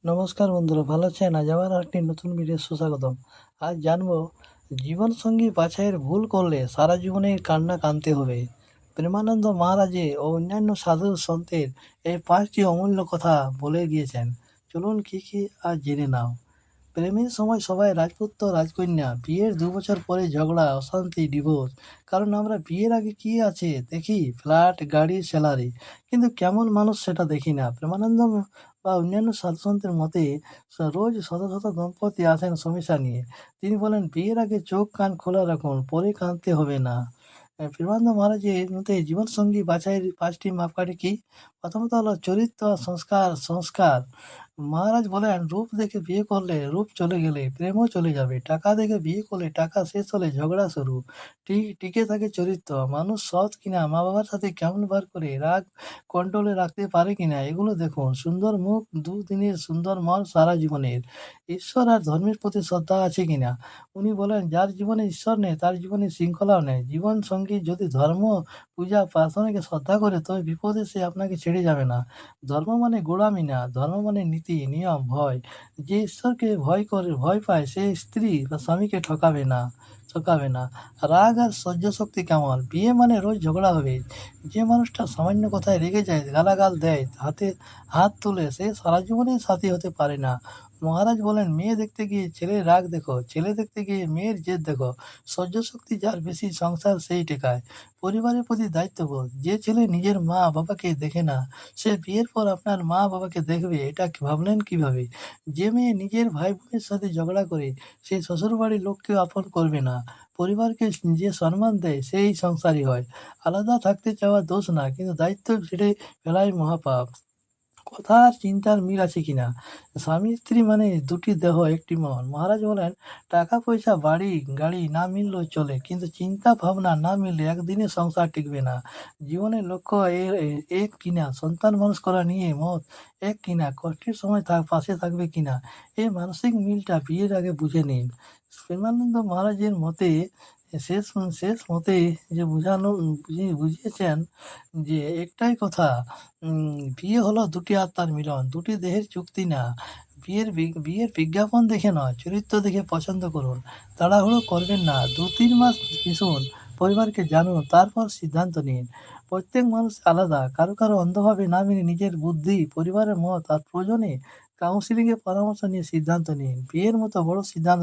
নমস্কার বন্ধুরা, ভালো আছেন? আজ আবার একটি নতুন ভিডিও সুস্বাগতম। আজ জানবো জীবনসঙ্গী বাছাইয়ের ভুল করলে সারা জীবনে কান্না কাঁদতে হবে। প্রেমানন্দ মহারাজে ও অন্যান্য সাধু সন্তের এই 5টি অমূল্য কথা বলে গিয়েছেন। চলুন কি কি আজ জেনে নাও। প্রেমের সময় সবাই রাজপুত্র রাজকন্যা, বিয়ের 2 বছর পরে ঝগড়া, অশান্তি, ডিভোর্স। কারণ আমরা বিয়ের আগে কি আছে দেখি, ফ্ল্যাট, গাড়ি, স্যালারি, কিন্তু কেমন মানুষ সেটা দেখি না। প্রেমানন্দ বা অন্যান্য সাধুসন্তের মতে রোজ শত শত দম্পতি আসেন সমস্যা নিয়ে। তিনি বলেন, বিয়ের আগে চোখ কান খোলা রাখুন, পরে কাঁদতে হবে না। প্রেমানন্দ মহারাজের মতে জীবনসঙ্গী বাছাইয়ের 5টি মাপকাঠি কি? প্রথমত হলো চরিত্র, সংস্কার। সংস্কার মহারাজ বলেন, রূপ দেখে বিয়ে করলে রূপ চলে গেলে প্রেমও চলে যাবে। টাকা দেখে বিয়ে করলে টাকা শেষ হলে ঝগড়া শুরু। টিকে থাকে চরিত্র, মানুষ সৎ কিনা, মা বাবার সাথে কেমন বার করে, রাগ কন্ট্রোলে রাখতে পারে কিনা, এগুলো দেখুন। সুন্দর মুখ দুদিনের, সুন্দর মন সারা জীবনের। ঈশ্বর আর ধর্মের প্রতি শ্রদ্ধা আছে কিনা। উনি বলেন, যার জীবনে ঈশ্বর নেই তার জীবনে শৃঙ্খলাও নেই। জীবন সঙ্গী যদি ধর্ম, পূজা, প্রার্থনাকে শ্রদ্ধা করে, তবে বিপদে সে আপনাকে ছেড়ে যাবে না। ধর্ম মানে গোঁড়ামি না, ধর্ম মানে নীতি, নিয়ম, ভয়। যে ঈশ্বরকে ভয় পায় সে স্ত্রী বা স্বামীকে ঠকাবে না। রাগ আর সহ্য শক্তি কেমন? বিয়ে মানে রোজ ঝগড়া হবে। যে মানুষটা সামান্য কথায় রেগে যায়, গালাগাল দেয়, হাত তোলে, সে সারা জীবনে সাথী হতে পারে না। মহারাজ বলেন, মেয়ে দেখতে গিয়ে ছেলের রাগ দেখো, ছেলে দেখতে গিয়ে মেয়ের জেদ দেখো। সহ্য শক্তি যার বেশি, সংসার সেই টেকায়। পরিবারের প্রতি দায়িত্ববোধ। যে ছেলে নিজের মা বাবাকে দেখে না, সে বিয়ের পর আপনার মা বাবাকে দেখবে, এটা ভাবলেন কিভাবে? যে মেয়ে নিজের ভাই বোনের সাথে ঝগড়া করে, সে শ্বশুরবাড়ির লোককেও আপন করবে না। পরিবারকে যে সম্মান দেয় সেই সংসারী হয়। আলাদা থাকতে চাওয়া দোষ না, কিন্তু দায়িত্ব ছেড়ে ফেলাই মহাপাপ। কথা আর চিন্তার মিল আছে কিনা? স্বামী স্ত্রী মানে দুটি দেহ একটি মন। মহারাজ বলেন, টাকা পয়সা বাড়ি গাড়ি না মিললেও চলে, কিন্তু চিন্তা ভাবনা না মিললে একদিনে সংসার টিকবে না। জীবনের লক্ষ্য এক কিনা, সন্তান মানুষ করা নিয়ে মত এক কিনা, কষ্টের সময় তার পাশে থাকবে কিনা, এই মানসিক মিলটা বিয়ের আগে বুঝে নিন। প্রেমানন্দ মহারাজের মতে শেষ শেষ মতে যে বুঝিয়েছেন যে একটাই কথা, বিয়ে হলো দুটি আত্মার মিলন, দুটি দেহের চুক্তি না। বিয়ের বিজ্ঞাপন দেখে নয়, চরিত্র দেখে পছন্দ করুন। তাড়াহুড়ো করবেন না, 2-3 মাস মিশুন, পরিবারকে জানুন, তারপর সিদ্ধান্ত নিন। প্রত্যেক মানুষ আলাদা, কারো কারো অন্ধভাবে না মেনে নিজের বুদ্ধি, পরিবারের মত আর প্রয়োজনে কাউন্সিলিংয়ের পরামর্শ নিয়ে সিদ্ধান্ত নিন। বিয়ের মতো বড় সিদ্ধান্ত